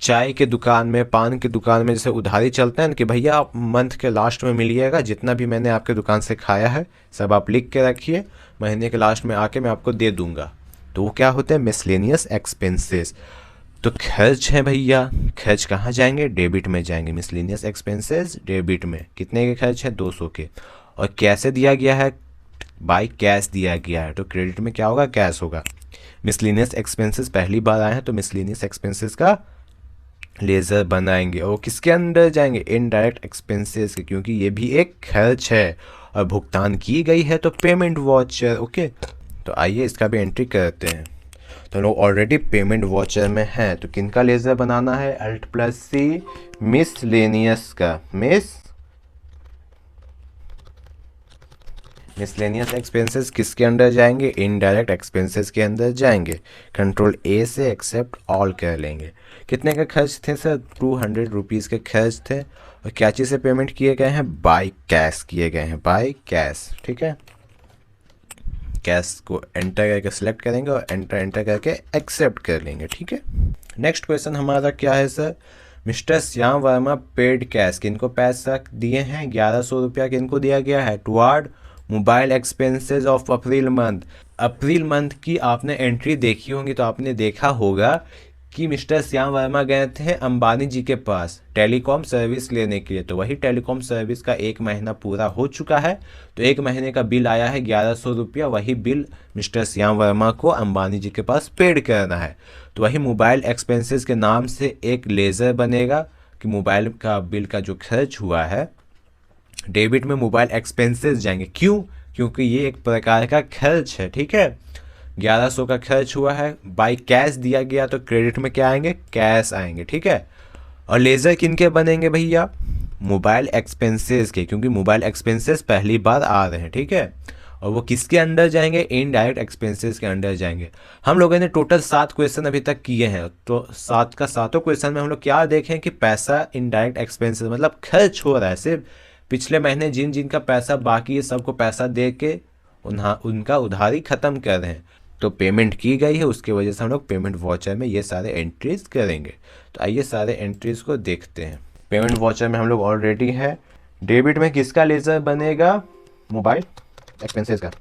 चाय के दुकान में, पान की दुकान में जैसे उधारी चलता है ना कि भैया आप मंथ के लास्ट में मिलिएगा, जितना भी मैंने आपके दुकान से खाया है सब आप लिख के रखिए, महीने के लास्ट में आके मैं आपको दे दूंगा। तो वो क्या होते हैं? Miscellaneous expenses. तो खर्च है भैया, खर्च कहाँ जाएंगे? डेबिट में जाएंगे। मिसलेनियस एक्सपेंसेस डेबिट में। कितने के खर्च है? 200 के। और कैसे दिया गया है? बाय कैश दिया गया है। तो क्रेडिट में क्या होगा? कैश होगा। मिसलेनियस एक्सपेंसेस पहली बार आए हैं तो मिसलेनियस एक्सपेंसेस का लेजर बनाएंगे। और किसके अंदर जाएंगे? इनडायरेक्ट एक्सपेंसेस के, क्योंकि ये भी एक खर्च है और भुगतान की गई है तो पेमेंट वॉचर। ओके, तो आइए इसका भी एंट्री करते हैं। तो लोग ऑलरेडी पेमेंट वॉचर में हैं, तो किनका लेजर बनाना है? Alt+C मिसलेनियस का। मिसलेनियस एक्सपेंसेस किसके अंदर जाएंगे? इनडायरेक्ट एक्सपेंसेस के अंदर जाएंगे। Ctrl+A से एक्सेप्ट ऑल कर लेंगे। कितने का खर्च थे सर? ₹200 के खर्च थे। और क्या चीज़ से पेमेंट किए गए हैं? बाय कैश किए गए हैं, बाय कैश, ठीक है। कैश को एंटर करके सिलेक्ट करेंगे और एंटर करके एक्सेप्ट कर लेंगे, ठीक है। नेक्स्ट क्वेश्चन हमारा क्या है sir? Mister Shyam Verma paid cash, किनको पैसा दिए हैं? 1100 रुपया किनको दिया गया है? Toward mobile expenses of April month. April month की आपने एंट्री देखी होगी तो आपने देखा होगा कि मिस्टर श्याम वर्मा गए थे अंबानी जी के पास टेलीकॉम सर्विस लेने के लिए। तो वही टेलीकॉम सर्विस का एक महीना पूरा हो चुका है, तो एक महीने का बिल आया है 1100 रुपया। वही बिल मिस्टर श्याम वर्मा को अंबानी जी के पास पेड करना है। तो वही मोबाइल एक्सपेंसेस के नाम से एक लेज़र बनेगा कि मोबाइल का बिल का जो खर्च हुआ है डेबिट में मोबाइल एक्सपेंसेस जाएंगे। क्यों? क्योंकि ये एक प्रकार का खर्च है, ठीक है। 1100 का खर्च हुआ है, बाय कैश दिया गया, तो क्रेडिट में क्या आएंगे? कैश आएंगे, ठीक है। और लेज़र किनके बनेंगे भैया? मोबाइल एक्सपेंसेस के, क्योंकि मोबाइल एक्सपेंसेस पहली बार आ रहे हैं, ठीक है। और वो किसके अंडर जाएंगे? इनडायरेक्ट एक्सपेंसेस के अंडर जाएंगे। हम लोगों ने टोटल 7 क्वेश्चन अभी तक किए हैं, तो 7 का 7 क्वेश्चन में हम लोग क्या देखें कि पैसा इनडायरेक्ट एक्सपेंसेस मतलब खर्च हो रहा है। सिर्फ पिछले महीने जिन जिन का पैसा बाकी है सबको पैसा दे के उनका उधारी ख़त्म कर रहे हैं, तो पेमेंट की गई है, उसकी वजह से हम लोग पेमेंट वॉचर में ये सारे एंट्रीज करेंगे। तो आइए सारे एंट्रीज को देखते हैं। पेमेंट वॉचर में हम लोग ऑलरेडी है। डेबिट में किसका लेजर बनेगा? मोबाइल एक्सपेंसेस का।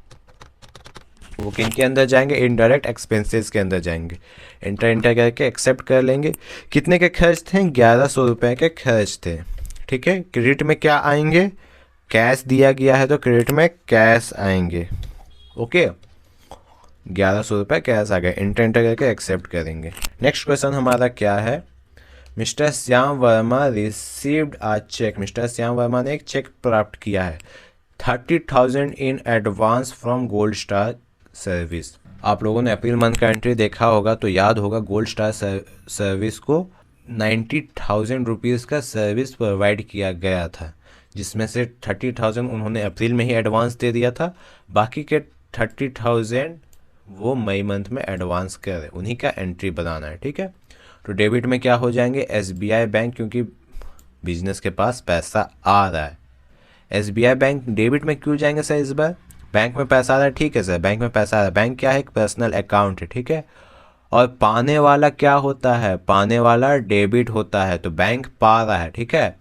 वो किन के अंदर जाएंगे? इनडायरेक्ट एक्सपेंसेस के अंदर जाएंगे। एंटर करके एक्सेप्ट कर लेंगे। कितने के खर्च थे? 1100 रुपये के खर्च थे, ठीक है। क्रेडिट में क्या आएंगे? कैश दिया गया है तो क्रेडिट में कैश आएंगे, ओके। 1100 रुपये कैश आ गए। एंटर करके एक्सेप्ट करेंगे। नेक्स्ट क्वेश्चन हमारा क्या है? Mister Shyam Verma received a cheque. Mister Shyam Verma ने एक चेक प्राप्त किया है 30,000 in advance from gold star service. आप लोगों ने अप्रैल मंथ का एंट्री देखा होगा तो याद होगा गोल्ड स्टार सर्विस को 90,000 रुपीज़ का सर्विस प्रोवाइड किया गया था, जिसमें से 30,000 उन्होंने अप्रैल में ही एडवांस दे दिया था, बाकी के 30,000 वो मई मंथ में एडवांस कर, उन्हीं का एंट्री बनाना है, ठीक है। तो डेबिट में क्या हो जाएंगे? SBI बैंक, क्योंकि बिजनेस के पास पैसा आ रहा है। SBI बैंक डेबिट में क्यों जाएंगे सर इस बार? बैंक में पैसा आ रहा है, ठीक है सर, बैंक में पैसा आ रहा है। बैंक क्या है? एक पर्सनल अकाउंट है, ठीक है। और पाने वाला क्या होता है? पाने वाला डेबिट होता है, तो बैंक पा रहा है, ठीक है।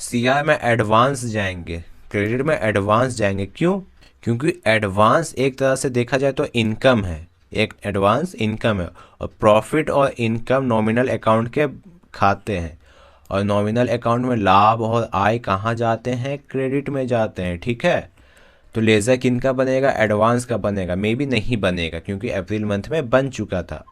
CR में एडवांस जाएंगे, क्रेडिट में एडवांस जाएंगे। क्यों? क्योंकि एडवांस एक तरह से देखा जाए तो इनकम है, एक एडवांस इनकम है, और प्रॉफिट और इनकम नॉमिनल अकाउंट के खाते हैं, और नॉमिनल अकाउंट में लाभ और आय कहाँ जाते हैं, क्रेडिट में जाते हैं, ठीक है। तो लेज़र किन का बनेगा, एडवांस का बनेगा, मे बी नहीं बनेगा क्योंकि अप्रैल मंथ में बन चुका था।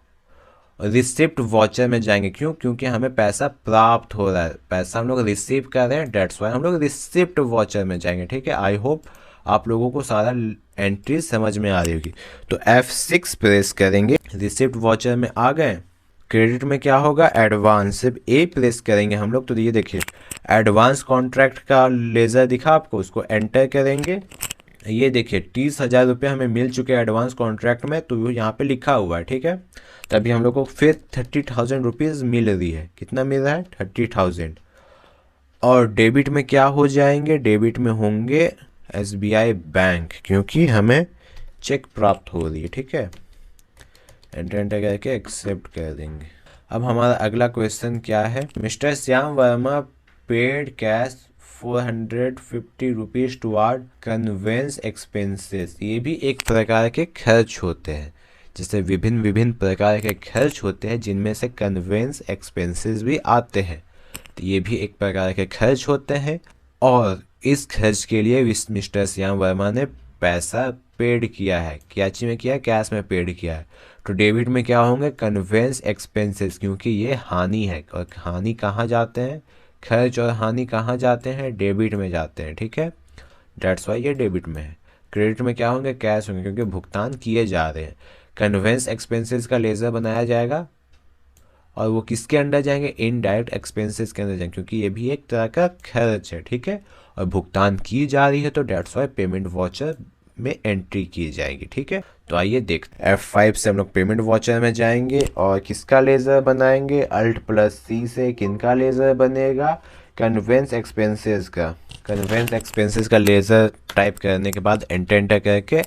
रिसिप्ट वॉचर में जाएंगे, क्यों, क्योंकि हमें पैसा प्राप्त हो रहा है, पैसा हम लोग रिसीव कर रहे हैं, डेट्स वाई हम लोग रिसिप्ट वॉचर में जाएंगे, ठीक है। आई होप आप लोगों को सारा एंट्री समझ में आ रही होगी। तो F6 प्रेस करेंगे, रिसिप्ट वॉचर में आ गए। क्रेडिट में क्या होगा, एडवांस, सिर्फ ए प्रेस करेंगे हम लोग। तो ये देखिए एडवांस कॉन्ट्रैक्ट का लेज़र दिखा आपको, उसको एंटर करेंगे। ये देखिए 30,000 रुपये हमें मिल चुके हैं एडवांस कॉन्ट्रैक्ट में, तो यहाँ पे लिखा हुआ है, ठीक है। तभी हम लोग को फिर 30,000 रुपीज़ मिल रही है। कितना मिल रहा है, 30,000। और डेबिट में क्या हो जाएंगे, डेबिट में होंगे SBI बैंक, क्योंकि हमें चेक प्राप्त हो रही है, ठीक है। एंटर एंटर करके एक्सेप्ट कर देंगे। अब हमारा अगला क्वेश्चन क्या है, mister Shyam Verma paid cash 450 rupees toward conveyance expenses. ये भी एक प्रकार के खर्च होते हैं, जैसे विभिन्न विभिन्न प्रकार के खर्च होते हैं जिनमें से कन्वेंस एक्सपेंसेस भी आते हैं। तो ये भी एक प्रकार के खर्च होते हैं, और इस खर्च के लिए मिस्टर श्याम वर्मा ने पैसा पेड किया है। क्या चीज़ में किया है, कैश में पेड किया है। तो डेबिट में क्या होंगे, कन्वेंस एक्सपेंसेस, क्योंकि ये हानि है, और हानि कहाँ जाते हैं, खर्च और हानि कहाँ जाते हैं, डेबिट में जाते हैं, ठीक है। डेट्स वाई ये डेबिट में है। क्रेडिट में क्या होंगे, कैश होंगे, क्योंकि भुगतान किए जा रहे हैं। कन्वेंस एक्सपेंसेस का लेज़र बनाया जाएगा, और वो किसके अंडर जाएंगे, इनडायरेक्ट एक्सपेंसेस के अंदर जाएंगे, क्योंकि ये भी एक तरह का खर्च है, ठीक है। और भुगतान की जा रही है, तो डेट्स वाई पेमेंट वॉचर में एंट्री की जाएगी, ठीक है। तो आइए देखते हैं, F5 से हम लोग पेमेंट वॉचर में जाएंगे और किसका लेज़र बनाएंगे, Alt+C से किनका लेज़र बनेगा, कन्वेंस एक्सपेंसेस का। कन्वेंस एक्सपेंसेस का लेज़र टाइप करने के बाद एंटर करके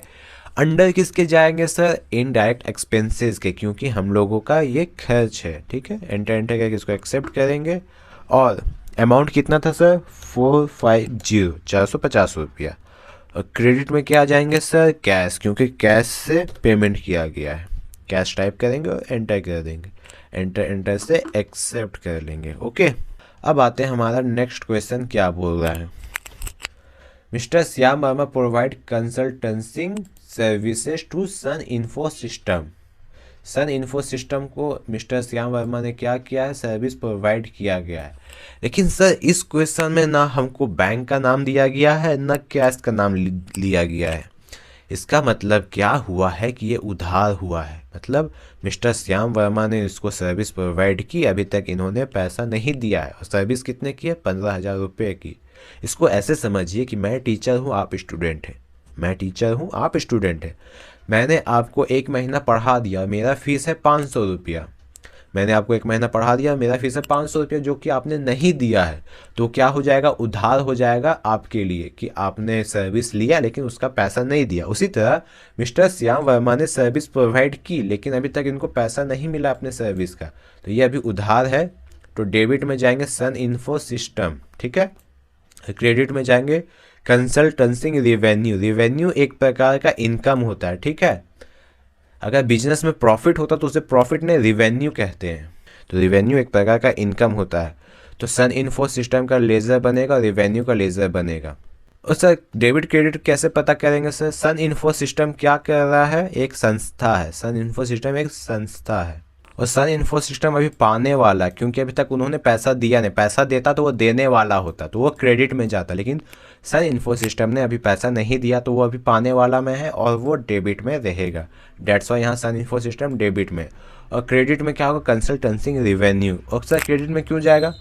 अंडर किसके जाएंगे सर, इनडायरेक्ट एक्सपेंसेस के, क्योंकि हम लोगों का ये खर्च है, ठीक है। एंटर करके इसको एक्सेप्ट करेंगे। और अमाउंट कितना था सर, 450 रुपया। और क्रेडिट में क्या आ जाएंगे सर, कैश, क्योंकि कैश से पेमेंट किया गया है। कैश टाइप करेंगे और एंटर कर देंगे, एंटर से एक्सेप्ट कर लेंगे, ओके। अब आते हैं हमारा नेक्स्ट क्वेश्चन क्या बोल रहा है, mister Shyam Verma provide consultancy services to Sun info system. Sun info system को मिस्टर श्याम वर्मा ने क्या किया है, सर्विस प्रोवाइड किया गया है। लेकिन सर इस क्वेश्चन में ना हमको बैंक का नाम दिया गया है, ना कैश का नाम लिया गया है। इसका मतलब क्या हुआ है कि ये उधार हुआ है, मतलब मिस्टर श्याम वर्मा ने इसको सर्विस प्रोवाइड की, अभी तक इन्होंने पैसा नहीं दिया है। और सर्विस कितने की है, 15,000 रुपये की। इसको ऐसे समझिए कि मैं टीचर हूँ, आप स्टूडेंट हैं, मैं टीचर हूँ, आप स्टूडेंट हैं। मैंने आपको एक महीना पढ़ा दिया, मेरा फीस है 500 रुपया। मैंने आपको एक महीना पढ़ा दिया, मेरा फीस है 500 रुपया, जो कि आपने नहीं दिया है, तो क्या हो जाएगा, उधार हो जाएगा आपके लिए, कि आपने सर्विस लिया लेकिन उसका पैसा नहीं दिया। उसी तरह मिस्टर श्याम वर्मा ने सर्विस प्रोवाइड की, लेकिन अभी तक इनको पैसा नहीं मिला अपने सर्विस का, तो ये अभी उधार है। तो डेबिट में जाएंगे सन इन्फो सिस्टम, ठीक है। क्रेडिट में जाएंगे कंसल्टेंसी रिवेन्यू। रिवेन्यू एक प्रकार का इनकम होता है, ठीक है। अगर बिजनेस में प्रॉफिट होता तो उसे प्रॉफिट नहीं रिवेन्यू कहते हैं। तो रिवेन्यू एक प्रकार का इनकम होता है। तो सन इन्फो सिस्टम का लेज़र बनेगा, रिवेन्यू का लेज़र बनेगा। और सर डेबिट क्रेडिट कैसे पता करेंगे सर, सन इन्फो सिस्टम क्या कर रहा है, एक संस्था है। सन इन्फो सिस्टम एक संस्था है, और सन इन्फो सिस्टम अभी पाने वाला, क्योंकि अभी तक उन्होंने पैसा दिया नहीं। पैसा देता तो वो देने वाला होता, तो वो क्रेडिट में जाता, लेकिन सन इन्फो सिस्टम ने अभी पैसा नहीं दिया, तो वो अभी पाने वाला में है, और वो डेबिट में रहेगा। डेट्स वाई यहाँ सन इन्फो सिस्टम डेबिट में। और क्रेडिट में क्या होगा, कंसल्टेंसी रिवेन्यू। और सर क्रेडिट में क्यों जाएगा,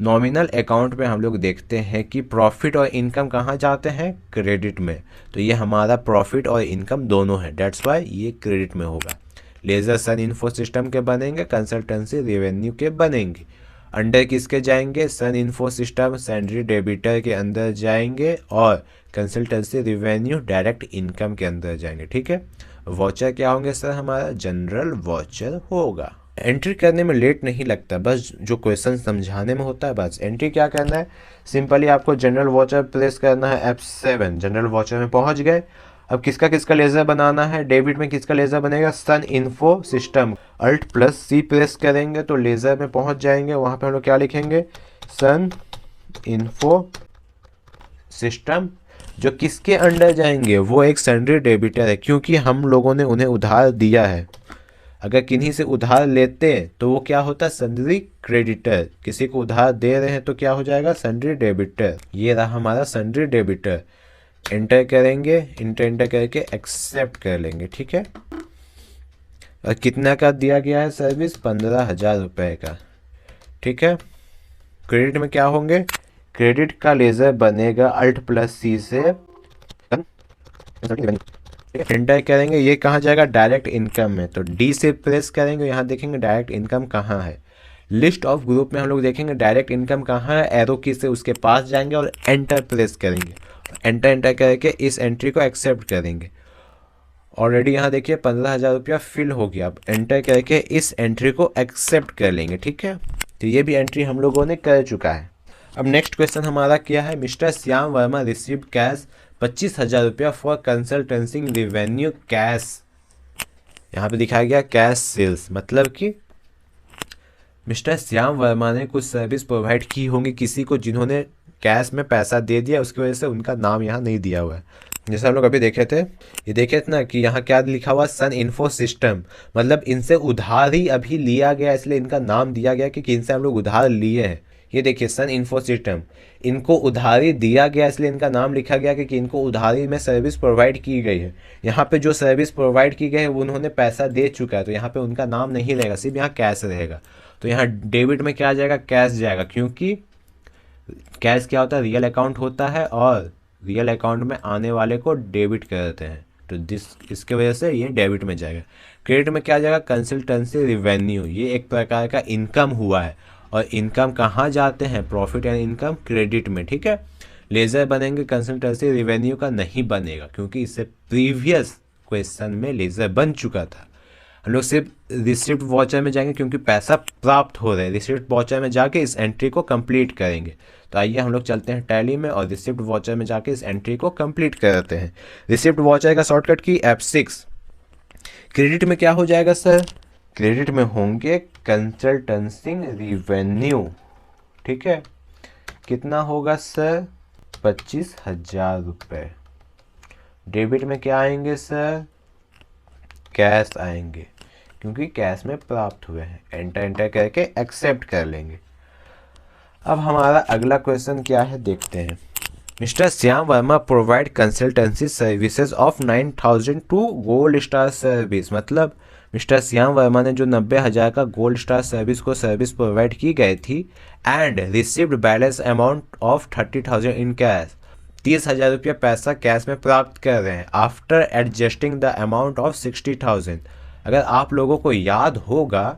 नॉमिनल अकाउंट में हम लोग देखते हैं कि प्रॉफिट और इनकम कहाँ जाते हैं, क्रेडिट में। तो ये हमारा प्रॉफिट और इनकम दोनों है, डेट्स वाई ये क्रेडिट में होगा। लेज़र सन इन्फो सिस्टम के बनेंगे, कंसल्टेंसी रेवेन्यू के बनेंगे। अंडर किसके जाएंगे, सन इन्फो सिस्टम सैंड्री डेबिटर के अंदर जाएंगे, और कंसल्टेंसी रेवेन्यू डायरेक्ट इनकम के अंदर जाएंगे, ठीक है। वॉचर क्या होंगे सर, हमारा जनरल वॉचर होगा। एंट्री करने में लेट नहीं लगता, बस जो क्वेश्चन समझाने में होता है बस। एंट्री क्या करना है, सिंपली आपको जनरल वॉचर प्रेस करना है F7। जनरल वॉचर में पहुंच गए। अब किसका किसका लेज़र बनाना है, डेबिट में किसका लेज़र बनेगा, सन इन्फो सिस्टम। Alt+C प्रेस करेंगे तो लेज़र में पहुंच जाएंगे, वहां पे हम लोग क्या लिखेंगे, सन इन्फो सिस्टम। जो किसके अंडर जाएंगे, वो एक सन्ड्री डेबिटर है, क्योंकि हम लोगों ने उन्हें उधार दिया है। अगर किन्हीं से उधार लेते हैं तो वो क्या होता है, सन्ड्री क्रेडिटर। किसी को उधार दे रहे हैं तो क्या हो जाएगा, सन्ड्री डेबिटर। ये रहा हमारा सन्ड्री डेबिटर। एंटर करेंगे, एंटर करके एक्सेप्ट कर लेंगे, ठीक है। और कितना का दिया गया है सर्विस, 15,000 रुपये का, ठीक है। क्रेडिट में क्या होंगे, क्रेडिट का लेज़र बनेगा Alt+C से, एंटर करेंगे। ये कहाँ जाएगा, डायरेक्ट इनकम में, तो डी से प्रेस करेंगे, यहाँ देखेंगे डायरेक्ट इनकम कहाँ है। लिस्ट ऑफ ग्रुप में हम लोग देखेंगे डायरेक्ट इनकम कहाँ है, एरो की से उसके पास जाएंगे और एंटर प्रेस करेंगे। एंटर करके इस एंट्री को एक्सेप्ट करेंगे। ऑलरेडी यहाँ देखिए 15,000 रुपया फिल हो गया। अब एंटर करके इस एंट्री को एक्सेप्ट कर लेंगे, ठीक है। तो ये भी एंट्री हम लोगों ने कर चुका है। अब नेक्स्ट क्वेश्चन हमारा क्या है, mister Shyam Verma receive cash 25,000 रुपया फॉर कंसल्टेंसी रिवेन्यू कैश। यहाँ पे दिखाया गया कैश सेल्स, मतलब कि मिस्टर श्याम वर्मा ने कुछ सर्विस प्रोवाइड की होंगी किसी को, जिन्होंने कैश में पैसा दे दिया, उसकी वजह से उनका नाम यहाँ नहीं दिया हुआ है। जैसे हम लोग अभी देखे थे, ये देखे थे ना कि यहाँ क्या लिखा हुआ, सन इन्फो सिस्टम, मतलब इनसे उधार ही अभी लिया गया, इसलिए इनका नाम दिया गया कि इनसे हम लोग उधार लिए हैं। ये देखिए सन इन्फो सिस्टम, इनको उधारी दिया गया इसलिए इनका नाम लिखा गया कि इनको उधारी में सर्विस प्रोवाइड की गई है। यहाँ पे जो सर्विस प्रोवाइड की गई है वो उन्होंने पैसा दे चुका है, तो यहाँ पे उनका नाम नहीं रहेगा, सिर्फ यहाँ कैश रहेगा। तो यहाँ डेबिट में क्या जाएगा, कैश जाएगा, क्योंकि कैश क्या होता है, रियल अकाउंट होता है, और रियल अकाउंट में आने वाले को डेबिट करते हैं, तो इसके वजह से ये डेबिट में जाएगा। क्रेडिट में क्या जाएगा, कंसल्टेंसी रिवेन्यू, ये एक प्रकार का इनकम हुआ है, और इनकम कहाँ जाते हैं, प्रॉफिट एंड इनकम क्रेडिट में, ठीक है। लेज़र बनेंगे, कंसल्टेंसी रिवेन्यू का नहीं बनेगा, क्योंकि इससे प्रीवियस क्वेश्चन में लेज़र बन चुका था। हम लोग सिर्फ रिसिप्ट वाउचर में जाएंगे, क्योंकि पैसा प्राप्त हो रहा है, रिसिप्ट वाउचर में जाके इस एंट्री को कंप्लीट करेंगे। तो आइए हम लोग चलते हैं टैली में और रिसिप्ट वाउचर में जाके इस एंट्री को कंप्लीट करते हैं। रिसिप्ट वाउचर का शॉर्टकट की F6। क्रेडिट में क्या हो जाएगा सर, क्रेडिट में होंगे कंसल्टेंसी रिवेन्यू, ठीक है। कितना होगा सर, 25,000 रुपये। डेबिट में क्या आएंगे सर, कैश आएंगे, क्योंकि कैश में प्राप्त हुए हैं। एंटर करके एक्सेप्ट कर लेंगे। अब हमारा अगला क्वेश्चन क्या है, देखते हैं। Mister Shyam Verma provide consultancy services of 9,000 to gold star service, मतलब मिस्टर श्याम वर्मा ने जो 90,000 का गोल्ड स्टार सर्विस को सर्विस प्रोवाइड की गई थी, and received balance amount of 30,000 in cash, 30,000 रुपया पैसा कैश में प्राप्त कर रहे हैं, after adjusting the amount of 60,000। अगर आप लोगों को याद होगा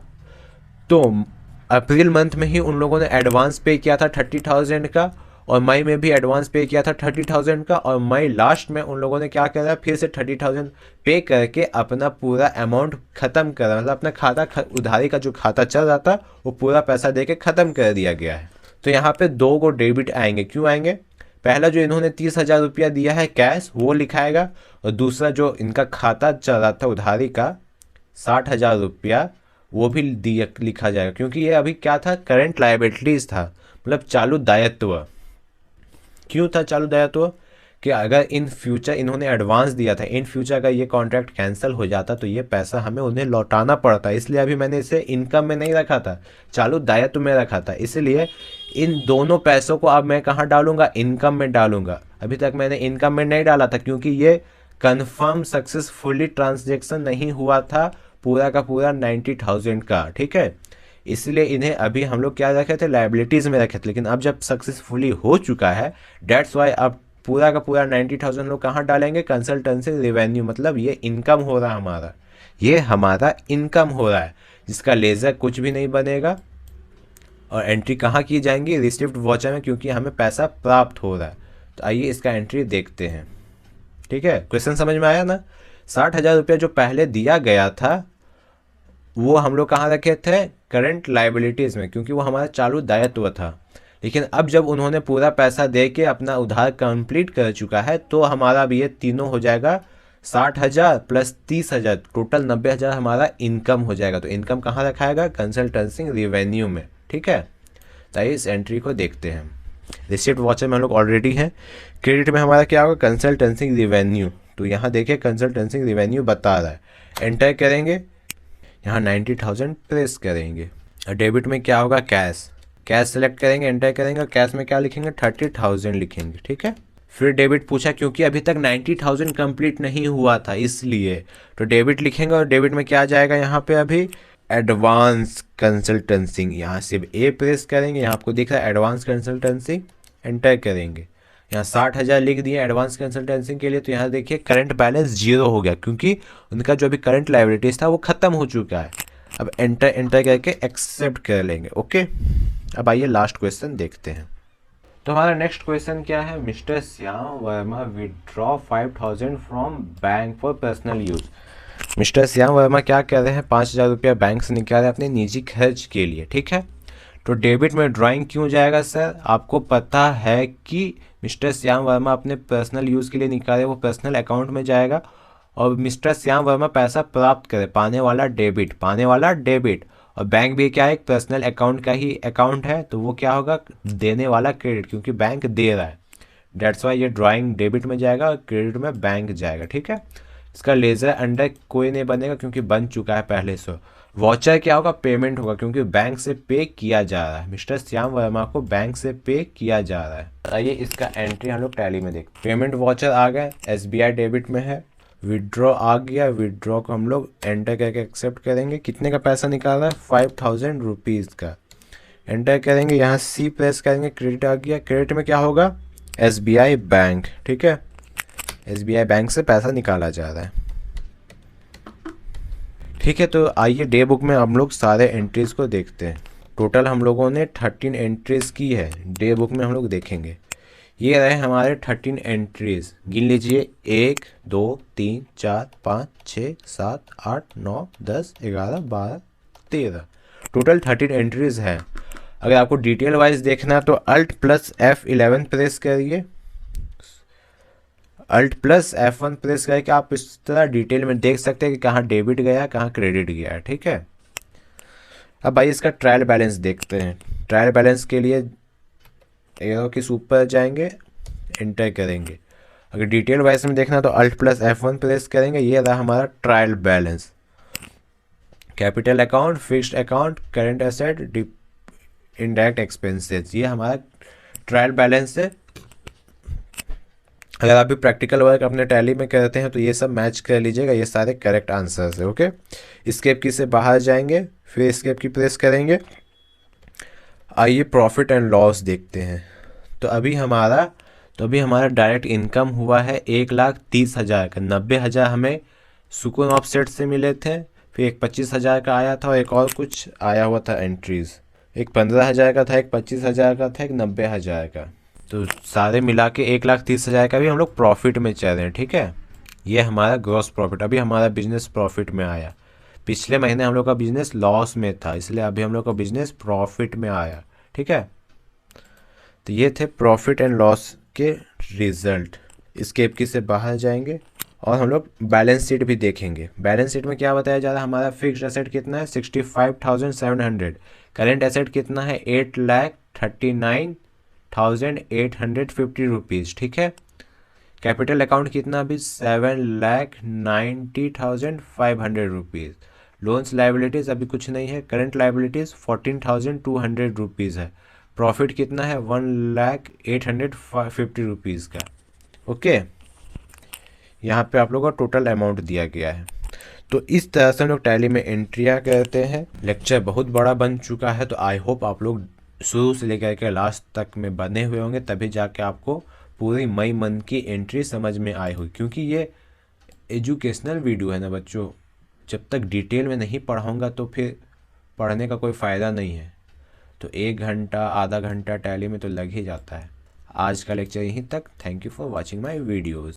तो अप्रैल मंथ में ही उन लोगों ने एडवांस पे किया था 30,000 का, और मई में भी एडवांस पे किया था 30,000 का, और मई लास्ट में उन लोगों ने क्या करा, फिर से 30,000 पे करके अपना पूरा अमाउंट ख़त्म करा, मतलब अपना खाता उधारी का जो खाता चल रहा था वो पूरा पैसा दे के ख़त्म कर दिया गया है। तो यहाँ पे दो को डेबिट आएंगे, क्यों आएंगे, पहला जो इन्होंने 30,000 रुपया दिया है कैश वो लिखाएगा, और दूसरा जो इनका खाता चल रहा था उधारी का 60,000 रुपया वो भी दिया लिखा जाएगा, क्योंकि ये अभी क्या था, करंट लायबिलिटीज़ था, मतलब चालू दायित्व। क्यों था चालू दायित्व, कि अगर इन फ्यूचर इन्होंने एडवांस दिया था, इन फ्यूचर अगर ये कॉन्ट्रैक्ट कैंसिल हो जाता तो ये पैसा हमें उन्हें लौटाना पड़ता, इसलिए अभी मैंने इसे इनकम में नहीं रखा था, चालू दायित्व में रखा था। इसलिए इन दोनों पैसों को अब मैं कहाँ डालूंगा, इनकम में डालूंगा। अभी तक मैंने इनकम में नहीं डाला था, क्योंकि ये कन्फर्म सक्सेसफुली ट्रांजेक्शन नहीं हुआ था पूरा का पूरा 90,000 का, ठीक है। इसलिए इन्हें अभी हम लोग क्या रखे थे, लायबिलिटीज़ में रखे थे, लेकिन अब जब सक्सेसफुली हो चुका है, डेट्स वाई अब पूरा का पूरा 90,000 लोग कहाँ डालेंगे, कंसल्टेंसी रिवेन्यू, मतलब ये इनकम हो रहा है हमारा, ये हमारा इनकम हो रहा है, जिसका लेज़र कुछ भी नहीं बनेगा। और एंट्री कहाँ की जाएंगी, रिसिप्ट वाउचर में, क्योंकि हमें पैसा प्राप्त हो रहा है। तो आइए इसका एंट्री देखते हैं, ठीक है। क्वेश्चन समझ में आया ना। 60,000 रुपया जो पहले दिया गया था वो हम लोग कहाँ रखे थे, करंट लायबिलिटीज़ में, क्योंकि वो हमारा चालू दायित्व था। लेकिन अब जब उन्होंने पूरा पैसा दे के अपना उधार कंप्लीट कर चुका है तो हमारा भी ये तीनों हो जाएगा 60,000 प्लस 30,000 टोटल 90,000 हमारा इनकम हो जाएगा। तो इनकम कहाँ रखाएगा? कंसल्टेंसी रेवेन्यू में, ठीक है। तो इस एंट्री को देखते हैं। रिसिप्ट वाउचर में हम लोग ऑलरेडी हैं। क्रेडिट में हमारा क्या होगा? Consultancy revenue. तो यहाँ देखिए कंसल्टेंसी रेवेन्यू बता रहा है, एंटर करेंगे, यहाँ 90,000 प्रेस करेंगे। और डेबिट में क्या होगा? कैश। कैश सेलेक्ट करेंगे, एंटर करेंगे, और कैश में क्या लिखेंगे? 30,000 लिखेंगे, ठीक है। फिर डेबिट पूछा, क्योंकि अभी तक 90,000 कंप्लीट नहीं हुआ था इसलिए, तो डेबिट लिखेंगे। और डेबिट में क्या आ जाएगा? यहाँ पे अभी एडवांस कंसल्टेंसी, यहाँ सिर्फ ए प्रेस करेंगे, यहाँ आपको दिख रहा है एडवांस कंसल्टेंसी, एंटर करेंगे। यहाँ 60,000 लिख दिए एडवांस कंसल्टेंसी के लिए। तो यहाँ देखिए करंट बैलेंस 0 हो गया, क्योंकि उनका जो अभी करंट लायबिलिटीज था वो खत्म हो चुका है। अब एंटर करके एक्सेप्ट कर लेंगे, ओके। अब आइए लास्ट क्वेश्चन देखते हैं। तो हमारा नेक्स्ट क्वेश्चन क्या है? Mister Shyam Verma withdraw 5,000 from bank for personal use. Mister Shyam Verma क्या कर रहे हैं? 5,000 रुपया बैंक से निकाल रहे हैं अपने निजी खर्च के लिए, ठीक है। तो डेबिट में ड्राइंग क्यों जाएगा सर? आपको पता है कि मिस्टर श्याम वर्मा अपने पर्सनल यूज़ के लिए निकाले, वो पर्सनल अकाउंट में जाएगा। और मिस्टर श्याम वर्मा पैसा प्राप्त करे, पाने वाला डेबिट। और बैंक भी क्या है? एक पर्सनल अकाउंट का ही अकाउंट है, तो वो क्या होगा? देने वाला क्रेडिट, क्योंकि बैंक दे रहा है। डेट्स वाई ये ड्राइंग डेबिट में जाएगा और क्रेडिट में बैंक जाएगा, ठीक है। इसका लेजर अंडर कोई नहीं बनेगा, क्योंकि बन चुका है पहले से। वाउचर क्या होगा? पेमेंट होगा, क्योंकि बैंक से पे किया जा रहा है। मिस्टर श्याम वर्मा को बैंक से पे किया जा रहा है। आइए इसका एंट्री हम लोग टैली में देखते। पेमेंट वाउचर आ गया, SBI डेबिट में है। विड्रॉ आ गया, विड्रॉ को हम लोग एंटर करके एक्सेप्ट करेंगे। कितने का पैसा निकाल रहा है? 5,000 रुपीज़ का। एंटर करेंगे, यहाँ C प्रेस करेंगे, क्रेडिट आ गया। क्रेडिट में क्या होगा? SBI बैंक, ठीक है। SBI बैंक से पैसा निकाला जा रहा है, ठीक है। तो आइए डे बुक में हम लोग सारे एंट्रीज को देखते हैं। टोटल हम लोगों ने 13 एंट्रीज की है, डे बुक में हम लोग देखेंगे। ये रहे हमारे 13 एंट्रीज, गिन लीजिए। 1 2 3 4 5 6 7 8 9 10 11 12 13, टोटल 13 एंट्रीज है। अगर आपको डिटेल वाइज देखना है तो Alt + F11 प्रेस करिए, Alt + F1 प्रेस करके आप इस तरह डिटेल में देख सकते हैं कि कहाँ डेबिट गया, कहाँ क्रेडिट गया, ठीक है। अब भाई इसका ट्रायल बैलेंस देखते हैं। ट्रायल बैलेंस के लिए एरो के ऊपर जाएंगे, एंटर करेंगे। अगर डिटेल वाइज में देखना तो Alt + F1 प्रेस करेंगे। ये रहा हमारा trial balance. Capital account, fixed account, current asset, indirect expenses, ये हमारा ट्रायल बैलेंस है। अगर आप भी प्रैक्टिकल वर्क अपने टैली में करते हैं तो ये सब मैच कर लीजिएगा, ये सारे करेक्ट आंसर्स है, ओके। एस्केप की से बाहर जाएंगे, फिर एस्केप की प्रेस करेंगे। आइए प्रॉफिट एंड लॉस देखते हैं। तो अभी हमारा डायरेक्ट इनकम हुआ है 1,30,000 का। 90,000 हमें सुकून ऑफसेट से मिले थे, फिर एक 25,000 का आया था और एक और कुछ आया हुआ था एंट्रीज। एक 15,000 का था, एक 25,000 का था, एक 90,000 का। तो सारे मिला के 1,30,000 का भी हम लोग प्रॉफिट में चल रहे हैं, ठीक है। ये हमारा ग्रॉस प्रॉफिट। अभी हमारा बिजनेस प्रॉफिट में आया। पिछले महीने हम लोग का बिजनेस लॉस में था, इसलिए अभी हम लोग का बिजनेस प्रॉफिट में आया, ठीक है। तो ये थे प्रॉफिट एंड लॉस के रिजल्ट। एस्केप की से बाहर जाएंगे और हम लोग बैलेंस शीट भी देखेंगे। बैलेंस शीट में क्या बताया जा रहा है? हमारा फिक्स्ड एसेट कितना है? 65,700। करेंट एसेट कितना है? 8,39,850 रुपीज़, ठीक है। कैपिटल अकाउंट कितना अभी? 7,90,500 रुपीज़। लोन्स लाइबिलिटीज़ अभी कुछ नहीं है। करंट लाइबिलिटीज़ 14,200 रुपीज़ है। प्रॉफिट कितना है? 1,0850 रुपीज़ का, ओके। यहाँ पे आप लोगों का टोटल अमाउंट दिया गया है। तो इस तरह से हम लोग टैली में एंट्रियाँ करते हैं। लेक्चर बहुत बड़ा बन चुका है, तो आई होप आप लोग शुरू से लेकर के लास्ट तक में बने हुए होंगे, तभी जाके आपको पूरी मई मंथ की एंट्री समझ में आई होगी। क्योंकि ये एजुकेशनल वीडियो है ना बच्चों, जब तक डिटेल में नहीं पढ़ाऊँगा तो फिर पढ़ने का कोई फ़ायदा नहीं है। तो 1 घंटा आधा घंटा टैली में तो लग ही जाता है। आज का लेक्चर यहीं तक। Thank you for watching my videos.